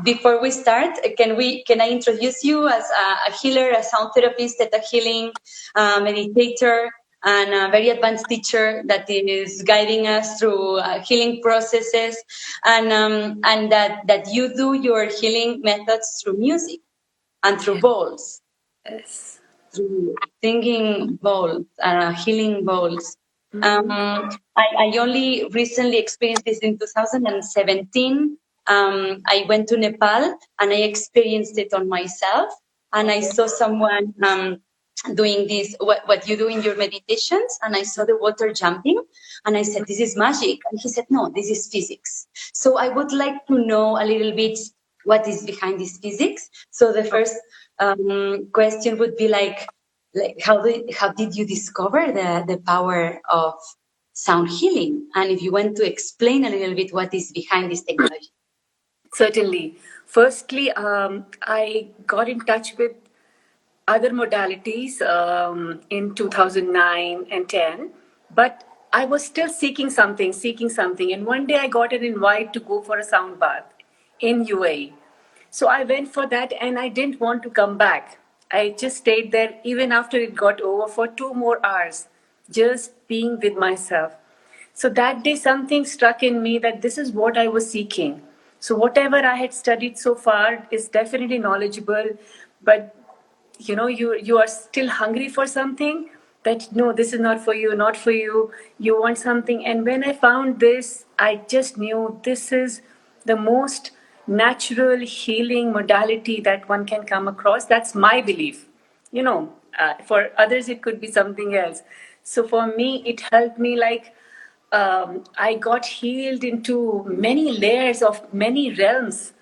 Before we start, can I introduce you as a healer, a sound therapist, theta healing, meditator, and a very advanced teacher that is guiding us through healing processes, and that you do your healing methods through music and through bowls. Yes. Through singing bowls, healing bowls. I only recently experienced this in 2017. I went to Nepal and I experienced it on myself. And I saw someone doing this, what you do in your meditations. And I saw the water jumping. And I said, this is magic. And he said, no, this is physics. So I would like to know a little bit what is behind this physics. So the first question would be like how did you discover the power of sound healing? And if you want to explain a little bit what is behind this technology. Certainly. Firstly, I got in touch with other modalities in 2009 and 10, but I was still seeking something. And one day I got an invite to go for a sound bath in UAE. So I went for that and I didn't want to come back. I just stayed there even after it got over for 2 more hours, just being with myself. So that day something struck in me that this is what I was seeking. So whatever I had studied so far is definitely knowledgeable, but you are still hungry for something that no, this is not for you, not for you. You want something. And when I found this, I just knew this is the most natural healing modality that one can come across. That's my belief. For others, it could be something else. So for me, it helped me like I got healed into many layers of many realms,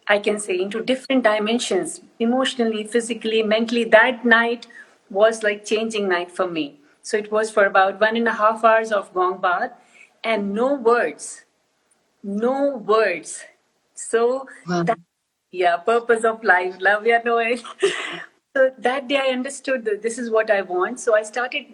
I can say, into different dimensions, emotionally, physically, mentally. That night was like changing night for me. So it was for about 1.5 hours of gong bath and no words, no words. So that, yeah, purpose of life, love ya know it. So that day I understood that this is what I want. So I started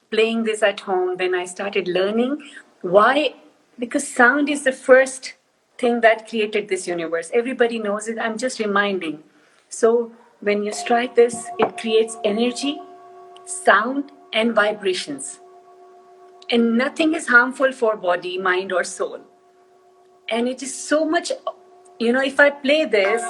playing this at home. Then I started learning why, because sound is the first thing that created this universe. Everybody knows it. I'm just reminding. So when you strike this, it creates energy, sound, and vibrations. And nothing is harmful for body, mind, or soul. And it is so much, if I play this,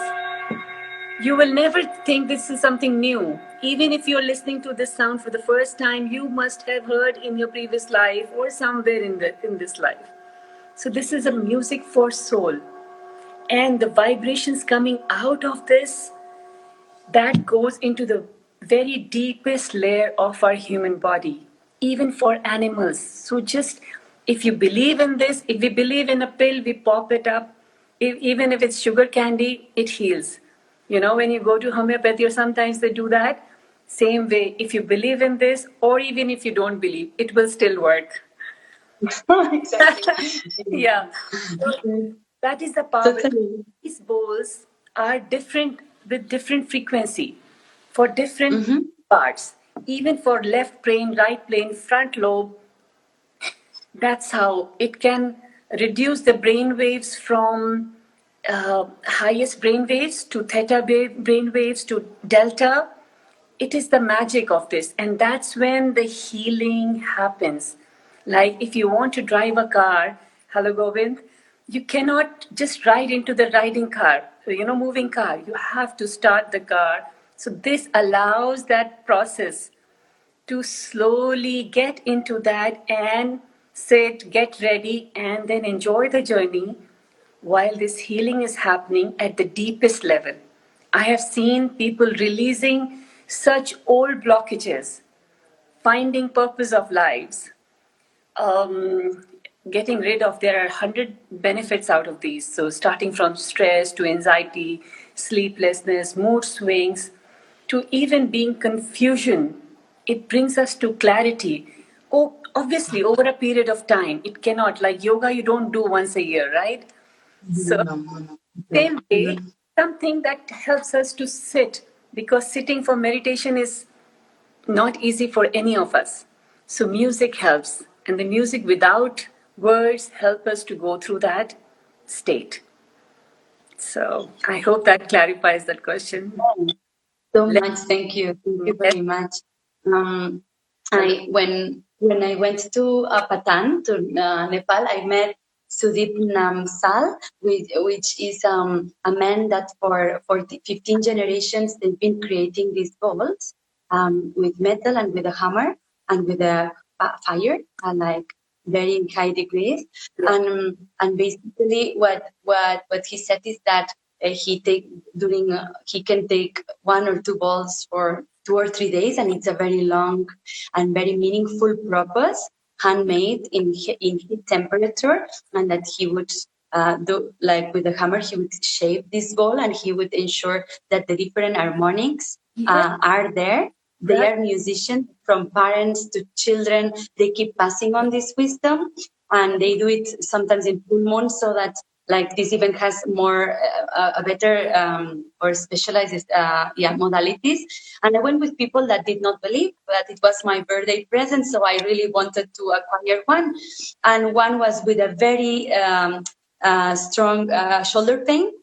you will never think this is something new. Even if you're listening to this sound for the first time, you must have heard in your previous life or somewhere in this life. So this is a music for soul. And the vibrations coming out of this, that goes into the very deepest layer of our human body, even for animals. So just, if you believe in this, if we believe in a pill, we pop it up. Even if it's sugar candy, it heals. When you go to homeopathy or sometimes they do that, same way, if you believe in this, or even if you don't believe, it will still work. Exactly. Yeah. So that is the power. Totally. These bowls are different with different frequency for different parts. Even for left brain, right brain, front lobe, that's how it can reduce the brain waves from highest brain waves to theta brain waves to delta. It is the magic of this, and that's when the healing happens. Like if you want to drive a car, hello Govind, you cannot just ride into the riding car, moving car. You have to start the car. So this allows that process to slowly get into that and sit, get ready, and then enjoy the journey while this healing is happening at the deepest level. I have seen people releasing such old blockages, finding purpose of lives, getting rid of, there are 100 benefits out of these. So starting from stress to anxiety, sleeplessness, mood swings, to even being confusion. It brings us to clarity. Oh, obviously, over a period of time, it cannot, like yoga, you don't do once a year, right? So, same way, something that helps us to sit, because sitting for meditation is not easy for any of us. So music helps, and the music without words help us to go through that state. So I hope that clarifies that question. So Let, much. Thank you. Thank you let, very much. When I went to Patan, to Nepal, I met Sudip Namsal, which is a man that for 15 generations they've been creating these bowls with metal and with a hammer and with a fire, like very high degrees. yeah. And basically what he said is that he can take 1 or 2 balls for 2 or 3 days, and it's a very long and very meaningful purpose, handmade in heat temperature, and that he would do, like with the hammer, he would shape this ball, and he would ensure that the different harmonics Yeah, are there. They right. are musicians, from parents to children. They keep passing on this wisdom, and they do it sometimes in full moon, so that like this event has more a better or specialized modalities. And I went with people that did not believe that it was my birthday present, so I really wanted to acquire one. And one was with a very strong shoulder pain.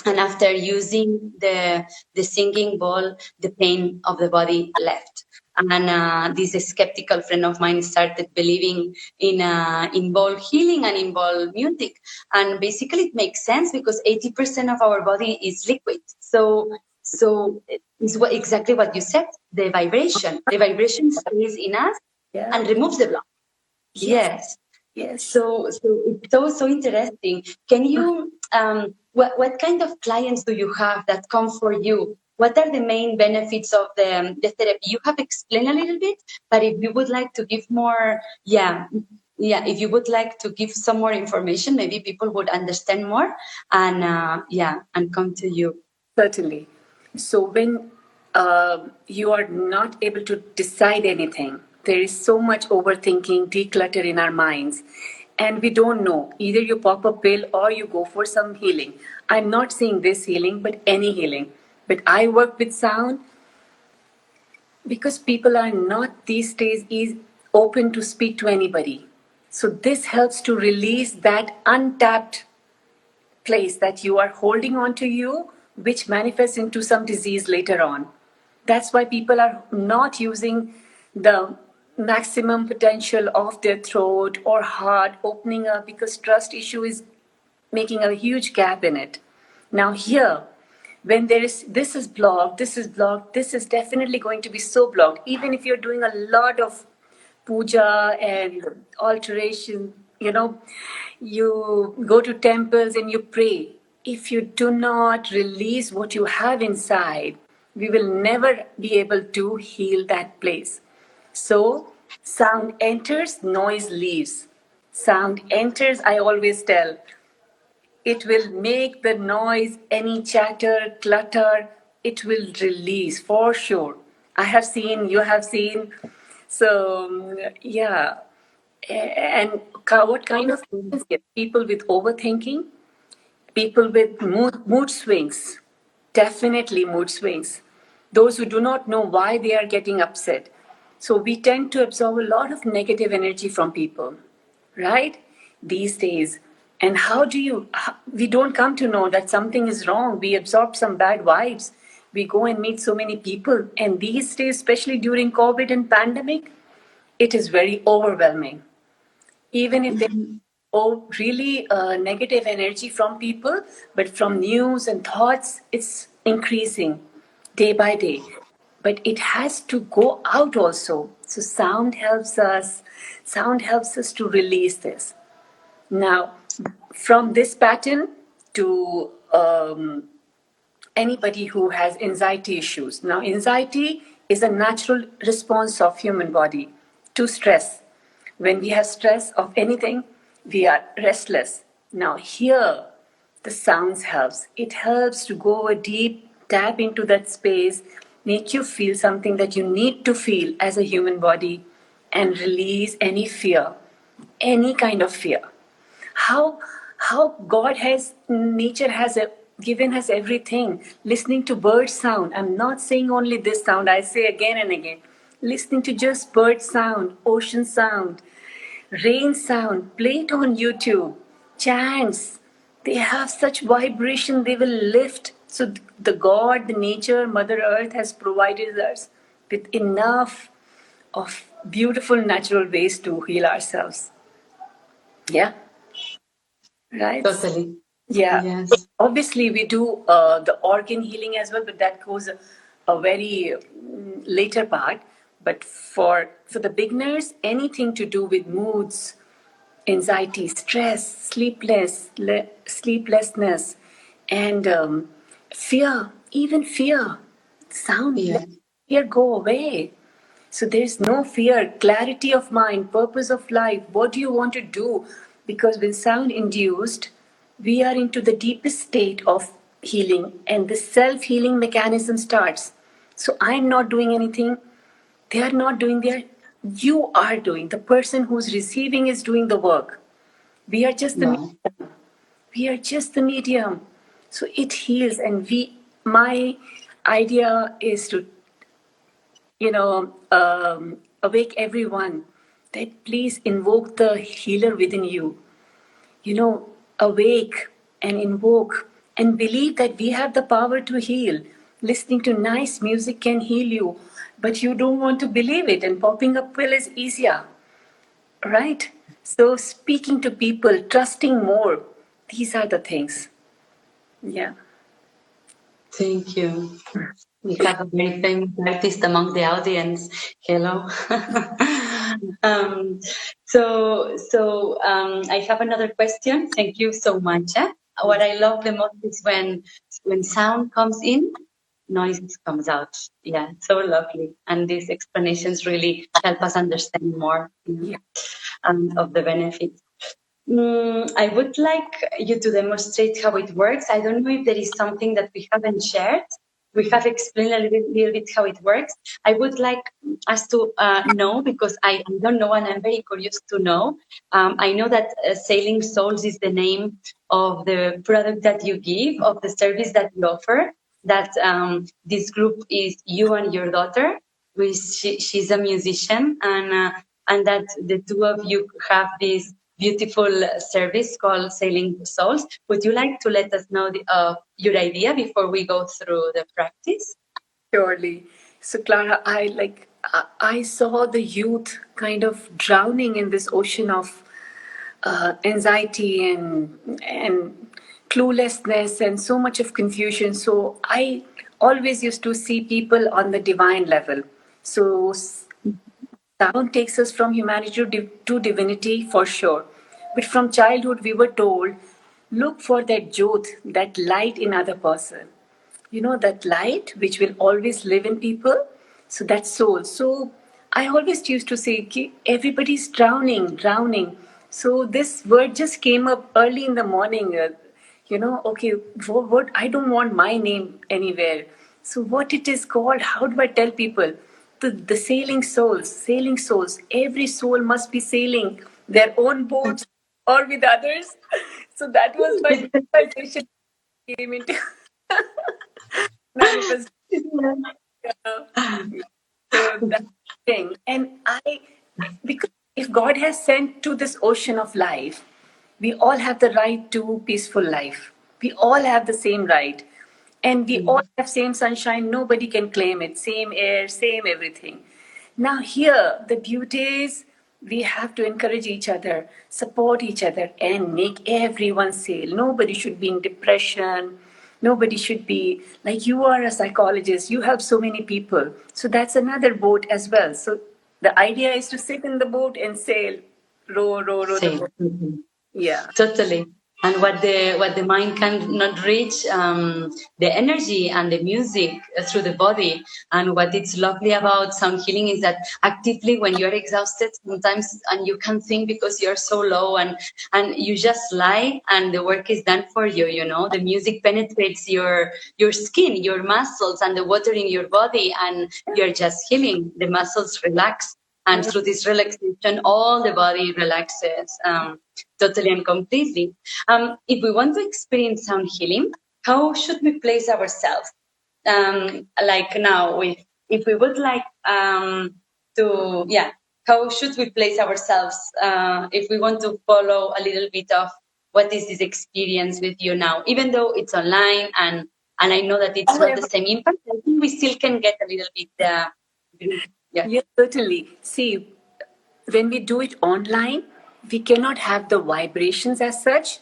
And after using the singing bowl, the pain of the body left. And this skeptical friend of mine started believing in bowl healing and in bowl music. And basically, it makes sense because 80% of our body is liquid. So it's exactly what you said. The vibration stays in us Yeah. and removes the block. Yes. Yes. Yes. So it's so interesting. Can you what kind of clients do you have that come for you? What are the main benefits of the therapy? You have explained a little bit, but if you would like to give more, if you would like to give some more information, maybe people would understand more and come to you. Certainly. So when you are not able to decide anything, there is so much overthinking, declutter in our minds, and we don't know. Either you pop a pill or you go for some healing. I'm not saying this healing, but any healing. But I work with sound because people are not these days is open to speak to anybody. So this helps to release that untapped place that you are holding on to you, which manifests into some disease later on. That's why people are not using the maximum potential of their throat or heart opening up because trust issue is making a huge gap in it. Now here, when there is this is blocked, this is blocked, this is definitely going to be so blocked. Even if you're doing a lot of puja and alteration, you go to temples and you pray. If you do not release what you have inside, we will never be able to heal that place. So, sound enters, noise leaves. Sound enters, I always tell, it will make the noise, any chatter, clutter, it will release for sure. I have seen, you have seen. So, yeah. And what kind of people with overthinking? People with mood swings, definitely mood swings. Those who do not know why they are getting upset. So we tend to absorb a lot of negative energy from people, right? These days. And we don't come to know that something is wrong. We absorb some bad vibes. We go and meet so many people. And these days, especially during COVID and pandemic, it is very overwhelming. Even if they really negative energy from people, but from news and thoughts, it's increasing day by day. But it has to go out also. So sound helps us to release this. Now, from this pattern to anybody who has anxiety issues. Now, anxiety is a natural response of human body to stress. When we have stress of anything, we are restless. Now, here, the sounds helps. It helps to go a deep tap into that space, make you feel something that you need to feel as a human body, and release any fear, any kind of fear. How God has nature has given us everything. Listening to bird sound, I'm not saying only this sound, I say again and again, listening to just bird sound, ocean sound, rain sound, play it on YouTube, chants. They have such vibration, they will lift. So the God, the nature, Mother Earth has provided us with enough of beautiful natural ways to heal ourselves. Yeah, right? Totally. Yeah. Yes. Obviously, we do the organ healing as well, but that goes a very later part. But for the beginners, anything to do with moods, anxiety, stress, sleeplessness, and fear, even fear, sound, let Yeah. fear go away. So there's no fear, clarity of mind, purpose of life. What do you want to do? Because when sound induced, we are into the deepest state of healing, and the self healing mechanism starts. So I'm not doing anything, they are not doing their, you are doing. The person who's receiving is doing the work. We are just the Wow. we are just the medium. So it heals, and my idea is to awake everyone that please invoke the healer within you. Awake and invoke and believe that we have the power to heal. Listening to nice music can heal you, but you don't want to believe it, and popping a pill is easier, right? So, speaking to people, trusting more, these are the things. Yeah. Thank you. We have a very famous artist among the audience. Hello. um, I have another question. Thank you so much. What I love the most is when sound comes in, noise comes out. Yeah, so lovely. And these explanations really help us understand more, Yeah. of the benefits. I would like you to demonstrate how it works. I don't know if there is something that we haven't shared. We have explained a little bit how it works. I would like us to know, because I don't know and I'm very curious to know. I know that Sailing Souls is the name of the product that you give, of the service that you offer, that this group is you and your daughter, which she's a musician, and that the two of you have this beautiful service called Sailing Souls. Would you like to let us know your idea before we go through the practice? Surely. So, Clara, I saw the youth kind of drowning in this ocean of anxiety and cluelessness and so much of confusion. So I always used to see people on the divine level. So sound takes us from humanity to divinity for sure. But from childhood, we were told, look for that jyot, that light in other person. That light which will always live in people. So that soul. So I always used to say, "Ki, everybody's drowning, drowning." So this word just came up early in the morning. Okay, what I don't want my name anywhere. So what it is called? How do I tell people? The sailing souls. Every soul must be sailing their own boats or with others. So that was my visualization came into manifest. So that thing. And because if God has sent to this ocean of life, we all have the right to peaceful life. We all have the same right. And we all have same sunshine. Nobody can claim it. Same air, same everything. Now here, the beauty is we have to encourage each other, support each other, and make everyone sail. Nobody should be in depression. Nobody should be like you are a psychologist. You help so many people. So that's another boat as well. So the idea is to sit in the boat and sail, row the Same. boat. Yeah. Totally. And what the mind cannot reach, the energy and the music through the body. And what it's lovely about sound healing is that actively, when you're exhausted sometimes and you can't think because you're so low, and you just lie and the work is done for you. The music penetrates your skin, your muscles, and the water in your body, and you're just healing. The muscles relax, and through this relaxation, all the body relaxes. Totally and completely. If we want to experience sound healing, how should we place ourselves? Like now, if we would like how should we place ourselves if we want to follow a little bit of what is this experience with you now? Even though it's online and I know that it's not the However, same impact, I think we still can get a little bit. Yeah. yes, certainly. See, when we do it online, we cannot have the vibrations as such,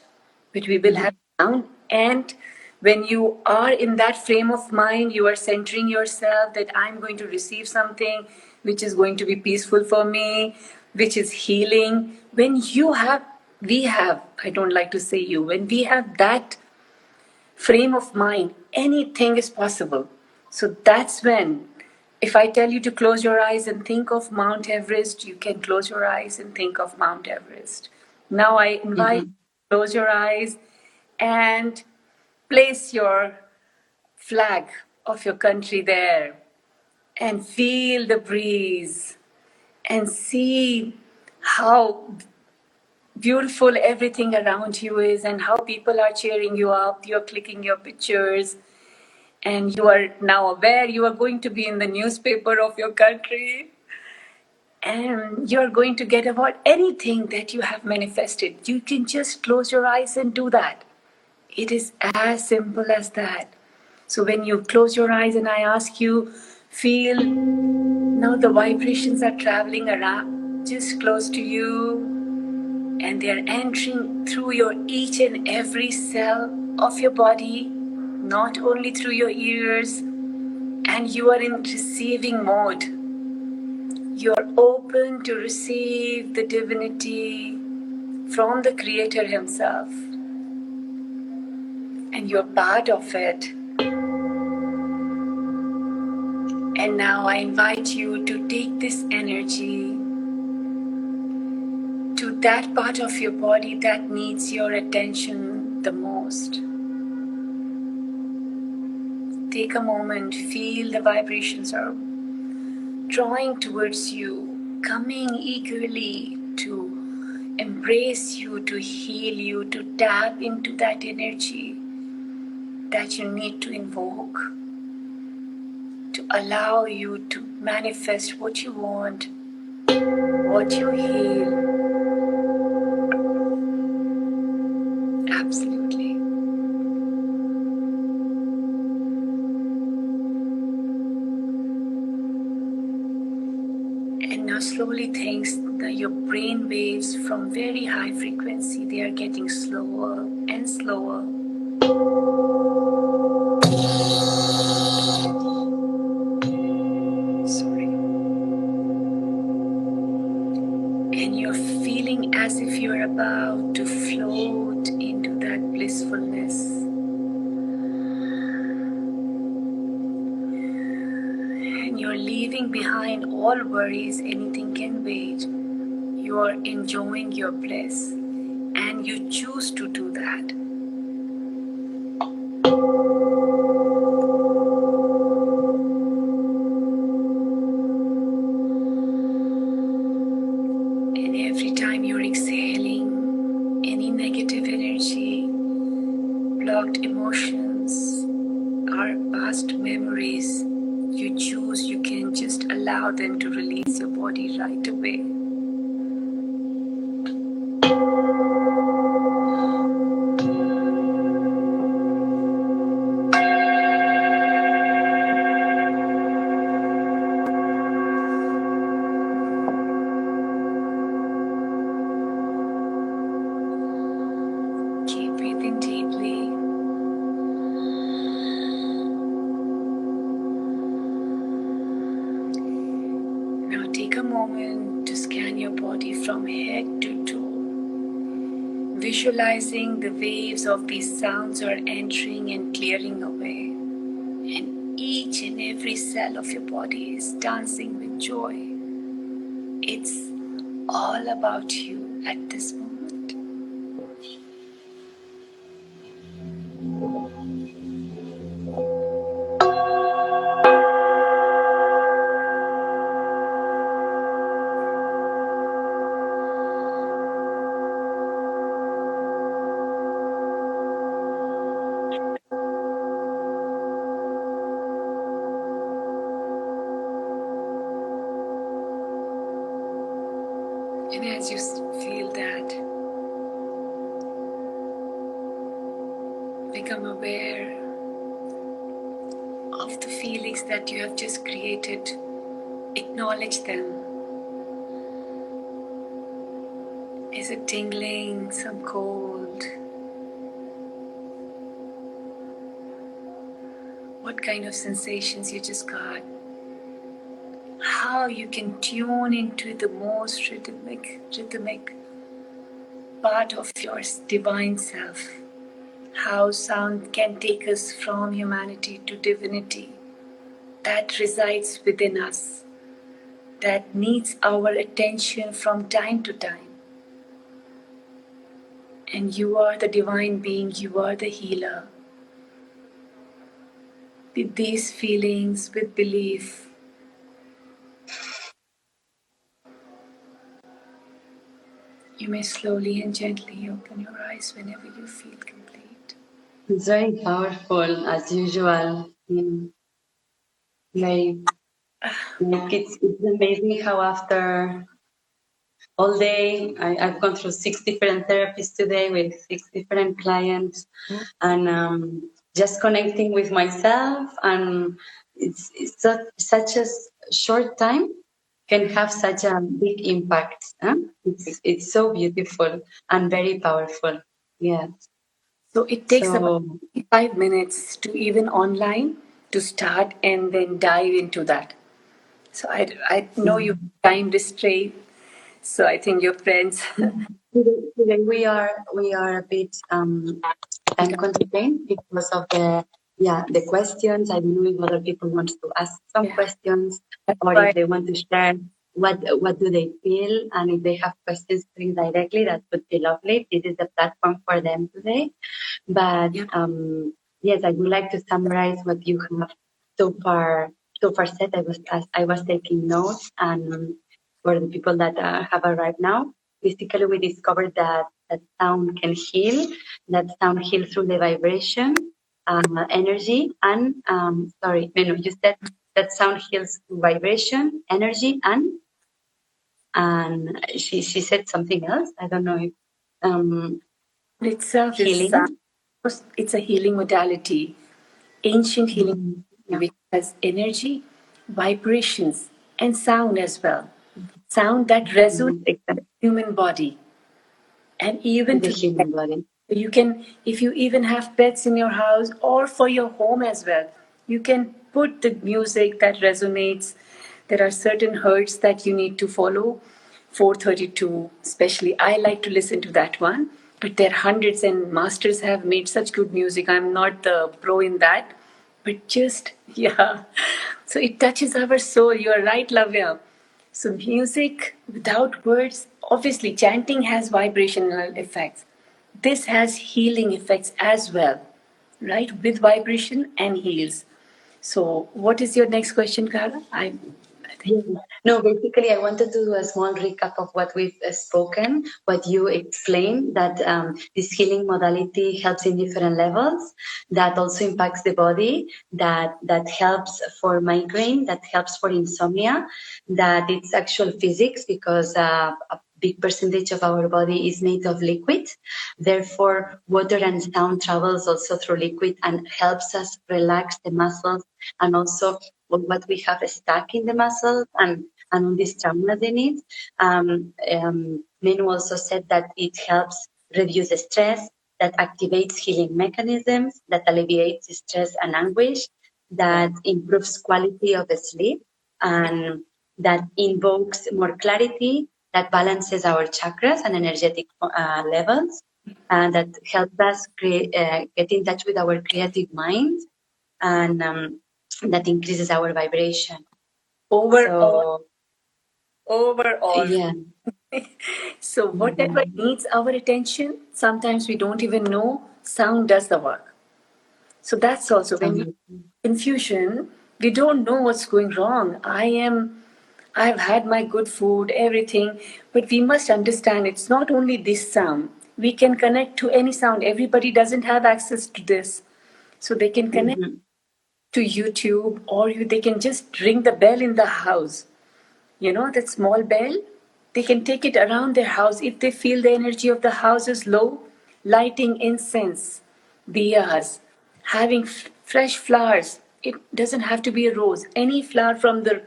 but we will Mm-hmm. have sound. And when you are in that frame of mind, you are centering yourself that I'm going to receive something which is going to be peaceful for me, which is healing. We have, I don't like to say you, when we have that frame of mind, anything is possible. So that's when, if I tell you to close your eyes and think of Mount Everest, you can close your eyes and think of Mount Everest. Now I invite you Mm-hmm. to close your eyes and place your flag of your country there and feel the breeze and see how beautiful everything around you is and how people are cheering you up. You're clicking your pictures and you are now aware you are going to be in the newspaper of your country and you're going to get about anything that you have manifested. You can just close your eyes and do that. It is as simple as that. So when you close your eyes and I ask you, feel now the vibrations are traveling around just close to you and they're entering through your each and every cell of your body, not only through your ears, and you are in receiving mode. You're open to receive the divinity from the Creator Himself, and you're part of it. And now I invite you to take this energy to that part of your body that needs your attention the most. Take a moment, feel the vibrations are drawing towards you, coming eagerly to embrace you, to heal you, to tap into that energy that you need to invoke, to allow you to manifest what you want, what you heal. Absolutely. And now slowly things that your brain waves from very high frequency, they are getting slower and slower. Sorry. And you're feeling as if you're about to float into that blissfulness. And you're leaving behind all worries, anything can wait. You are enjoying your bliss, and you choose to do that. And every time you're exhaling any negative energy, blocked emotions, or past memories, you choose, you can just allow them to release your body right away. Keep breathing deeply. Now take a moment to scan your body from head to toe, visualizing the waves of these sounds are entering and clearing away. And each and every cell of your body is dancing with joy. It's all about you at this moment. And as you feel that, become aware of the feelings that you have just created. Acknowledge them. Is it tingling, some cold? What kind of sensations you just got? How you can tune into the most rhythmic part of your divine self. How sound can take us from humanity to divinity that resides within us, that needs our attention from time to time. And you are the divine being, you are the healer. With these feelings, with belief, you may slowly and gently open your eyes whenever you feel complete. It's very powerful, as usual. Like, it's amazing how after all day, I've gone through 6 different therapists today with 6 different clients, and just connecting with myself, and it's such a short time can have such a big impact. Huh? It's so beautiful and very powerful. Yeah. So it takes about So 5 minutes to even online to start and then dive into that. So I know you time restraint. So I think your friends. today we are a bit time constrained because of the questions. I don't know if other people want to ask some Yeah, questions that's or if why. they want to share what do they feel, and if they have questions to me directly, that would be lovely. This is the platform for them today. But Yeah. yes, I would like to summarize what you have so far said. I was taking notes, and for the people that have arrived now, basically we discovered that sound can heal. That sound heals through the vibration, energy, and sorry, Meenu, you said that sound heals through vibration, energy, and she said something else. I don't know if Itself is healing. it's a healing modality, ancient healing Yeah. modality, which has energy, vibrations, and sound as well. Sound that resonates with Exactly. the human body, and even The to human body. you can, if you even have pets in your house or for your home as well, you can put the music that resonates. There are certain hertz that you need to follow. 432, especially. I like to listen to that one. But there are hundreds, and masters have made such good music. I'm not the pro in that. But just, yeah. So it touches our soul. You're right, Lavya. So music without words, obviously chanting has vibrational effects. This has healing effects as well, right? With vibration and heals. So what is your next question, Clara? I think. Yeah. No, basically, I wanted to do a small recap of what we've spoken, what you explained, that this healing modality helps in different levels, that also impacts the body, that helps for migraine, that helps for insomnia, that it's actual physics because a big percentage of our body is made of liquid. Therefore, water and sound travels also through liquid and helps us relax the muscles and also what we have stuck in the muscles and on these traumas in it. Meenu also said that it helps reduce the stress, that activates healing mechanisms, that alleviates stress and anguish, that improves quality of the sleep, and that invokes more clarity, that balances our chakras and energetic levels, and that helps us get in touch with our creative mind, and that increases our vibration. Overall, So overall. yeah. So whatever Mhm. needs our attention, sometimes we don't even know sound does the work. So that's also when we confusion, we don't know what's going wrong. I've had my good food, everything, but we must understand it's not only this sound. We can connect to any sound. Everybody doesn't have access to this. So they can connect Mhm. to YouTube, or they can just ring the bell in the house. You know, that small bell? They can take it around their house. If they feel the energy of the house is low, lighting incense diyas, having fresh flowers. It doesn't have to be a rose. Any flower from the,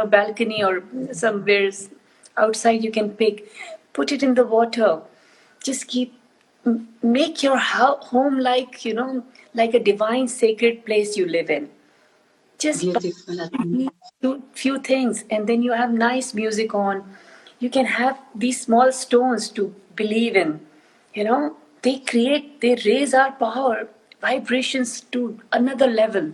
balcony or somewhere outside you can pick. Put it in the water. Just make your home like, like a divine sacred place you live in. Just Beautiful. few things, and then you have nice music on. You can have these small stones to believe in. They raise our power vibrations to another level.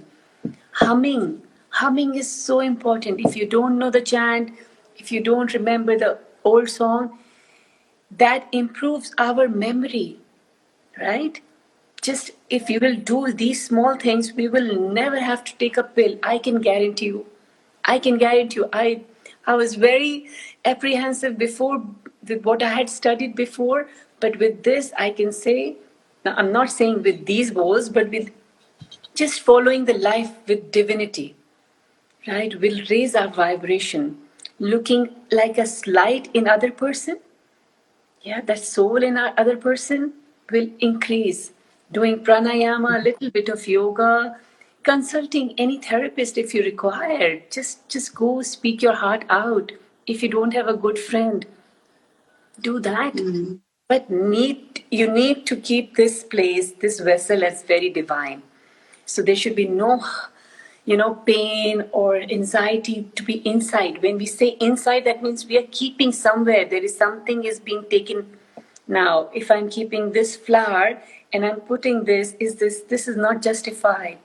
Humming is so important. If you don't know the chant, if you don't remember the old song, that improves our memory, right? Just if you will do these small things, we will never have to take a pill. I can guarantee you. I can guarantee you. I was very apprehensive before with what I had studied before, but with this, I can say, now I'm not saying with these goals, but with just following the life with divinity, right? Will raise our vibration. Looking like a light in other person, yeah, that soul in our other person will increase. Doing pranayama, a little bit of yoga, consulting any therapist if you require. Just go speak your heart out. If you don't have a good friend, do that. Mm. But you need to keep this place, this vessel as very divine. So there should be no, pain or anxiety to be inside. When we say inside, that means we are keeping somewhere. There is something is being taken. Now, if I'm keeping this flower and I'm putting this is not justified.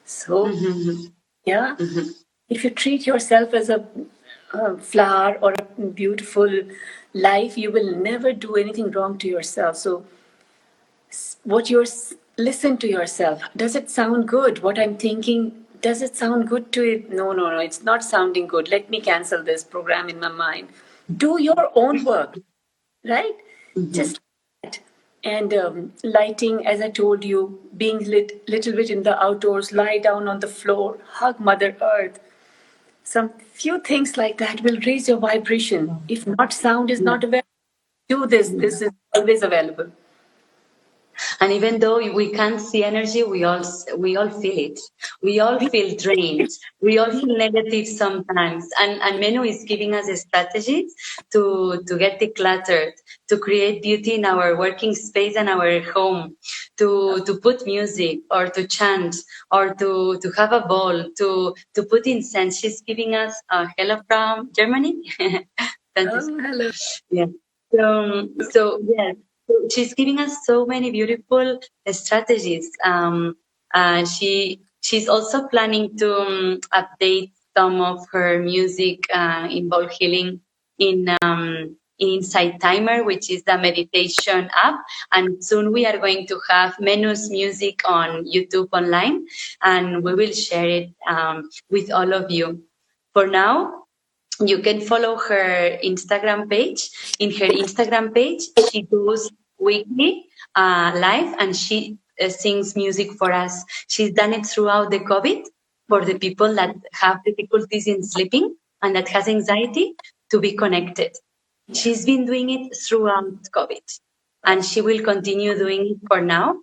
So, Mm-hmm. yeah, Mm-hmm. if you treat yourself as a flower or a beautiful life, you will never do anything wrong to yourself. So, what you're listen to yourself. Does it sound good? What I'm thinking, does it sound good to it? No, no, no, it's not sounding good. Let me cancel this program in my mind. Do your own work, right? Mm-hmm. Just that. And lighting, as I told you, being little bit in the outdoors, lie down on the floor, hug Mother Earth. Some few things like that will raise your vibration. If not, sound is Yeah. not available. Do this. Yeah. This is always available. And even though we can't see energy, we all feel it. We all feel drained. We all feel negative sometimes. And Menu is giving us strategies to get decluttered, to create beauty in our working space and our home, to put music or to chant or to have a ball, to put incense. She's giving us hello from Germany. Fantastic. Oh, hello. Yeah. So yes, so she's giving us so many beautiful strategies. She's also planning to update some of her music in ball healing in Insight Timer, which is the meditation app. And soon we are going to have Menu's music on YouTube online, and we will share it with all of you. For now, you can follow her Instagram page. In her Instagram page, she does weekly live, and she sings music for us. She's done it throughout the COVID for the people that have difficulties in sleeping and that has anxiety to be connected. Yeah. She's been doing it throughout COVID, and she will continue doing it for now.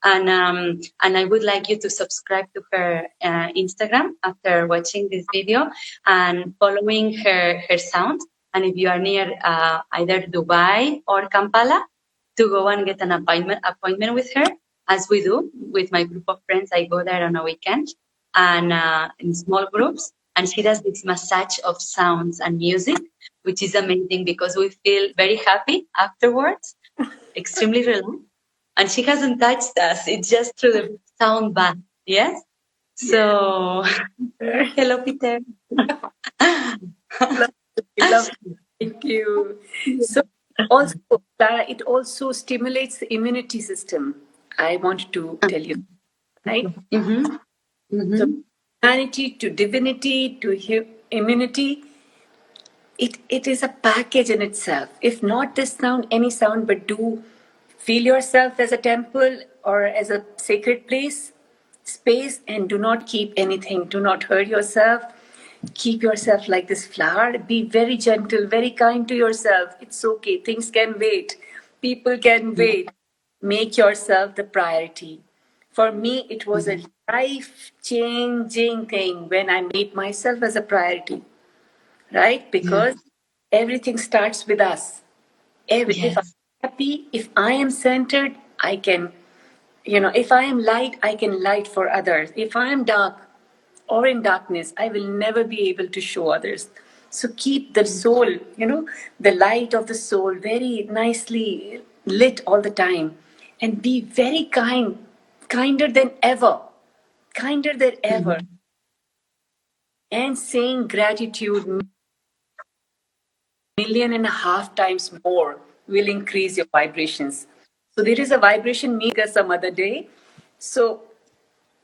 And I would like you to subscribe to her Instagram after watching this video and following her sound. And if you are near either Dubai or Kampala, to go and get an appointment with her, as we do with my group of friends. I go there on a weekend and in small groups, and she does this massage of sounds and music, which is amazing because we feel very happy afterwards, extremely relaxed. And she hasn't touched us; it's just through the sound bath. Yes. Yeah. So, hello, Peter. Lovely, lovely. Thank you. So also, Clara, it also stimulates the immunity system. I wanted to tell you, right? Mm-hmm. So Mm-hmm. humanity to divinity to immunity, it is a package in itself. If not this sound, any sound, but do feel yourself as a temple or as a sacred space, and do not keep anything. Do not hurt yourself. Keep yourself like this flower. Be very gentle, very kind to yourself. It's okay. Things can wait. People can wait. make yourself the priority. For me, it was a Mhm. life changing thing when I made myself as a priority, right? Yeah. Because everything starts with us. If I'm Yes. happy, if I am centered, I can, if I am light, I can light for others. If I am dark or in darkness, I will never be able to show others. So keep the Mm. soul, the light of the soul very nicely lit all the time, and be very kind, kinder than ever, kinder than ever. Mhm. And saying gratitude million and a half times more will increase your vibrations. So there is a vibration meter some other day. So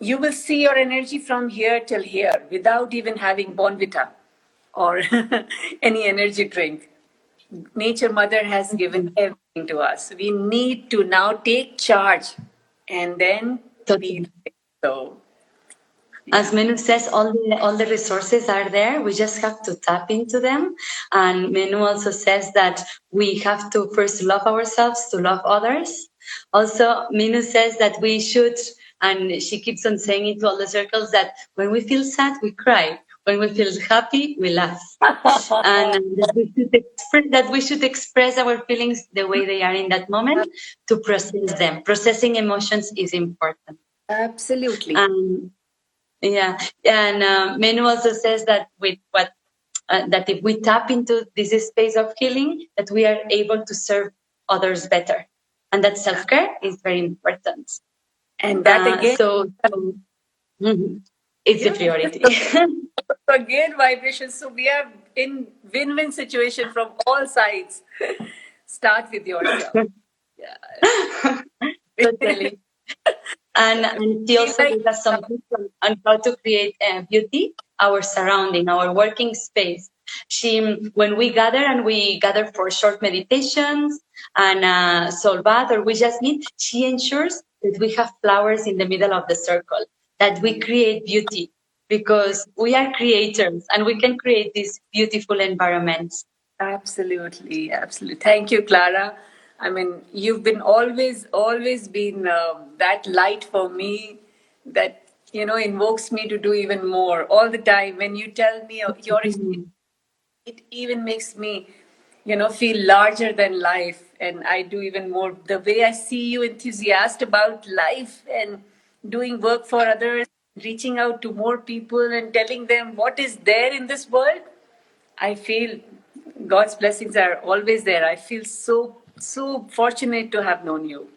you will see your energy from here till here without even having Bonvita or any energy drink. Nature Mother has given Mhm. everything to us. We need to now take charge and then be Totally. so. As Yeah. Menu says, all the resources are there. We just have to tap into them. And Menu also says that we have to first love ourselves to love others. Also, Menu says that we should, and she keeps on saying it to all the circles, that when we feel sad, we cry. When we feel happy, we laugh. And that we should express our feelings the way they are in that moment to process them. Processing emotions is important. Absolutely. And yeah, and Menu also says that with what that if we tap into this space of healing, that we are able to serve others better, and that self care is very important. And that again, So mhm, it's a yeah. priority. So again, vibration. So we are in win-win situation from all sides. Start with yourself. Yeah. Totally. And, Yeah. and she Feel also like gave us some tips on how to create beauty, our surrounding, our working space. When we gather for short meditations and soul bath, or we just meet, she ensures that we have flowers in the middle of the circle, that we create beauty because we are creators and we can create these beautiful environments. absolutely, absolutely. Thank you, Clara. I mean, you've been always been that light for me that invokes me to do even more all the time. When you tell me your experience, Mhm. it even makes me feel larger than life, and I do even more. The way I see you enthusiastic about life and doing work for others, reaching out to more people and telling them what is there in this world, I feel God's blessings are always there. I feel so fortunate to have known you.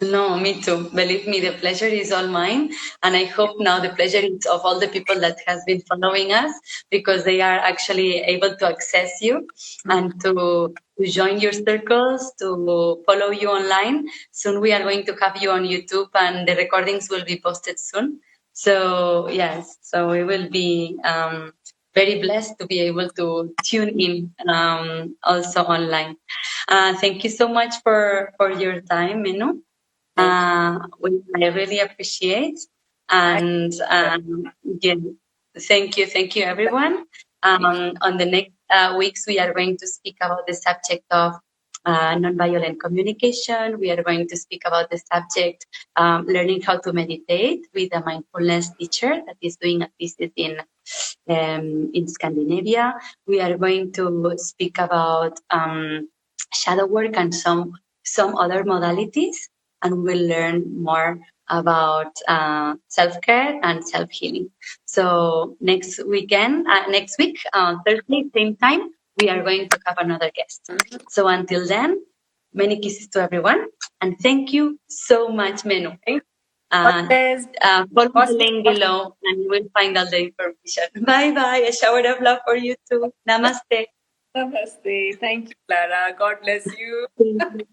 No, me too. Believe me, the pleasure is all mine. And I hope now the pleasure is of all the people that has been following us because they are actually able to access you and to join your circles, to follow you online. Soon we are going to have you on YouTube and the recordings will be posted soon. So yes, so we will be very blessed to be able to tune in also online. Thank you so much for your time, Menu. Thank you. I really appreciate. I And again, thank you, everyone. On the next weeks, we are going to speak about the subject of nonviolent communication. We are going to speak about the subject learning how to meditate with a mindfulness teacher that is doing a thesis in Scandinavia. We are going to speak about shadow work and some other modalities, and we'll learn more about self-care and self-healing. So next week, Thursday, same time, we are going to have another guest. So until then, many kisses to everyone, and thank you so much, Menu. thank God Uh, bless. Follow the Cosmic, link cosmic. below and you will find all the information. Bye bye. A shower of love for you too. Namaste. Namaste. Thank you, Clara. God bless you. Thank you.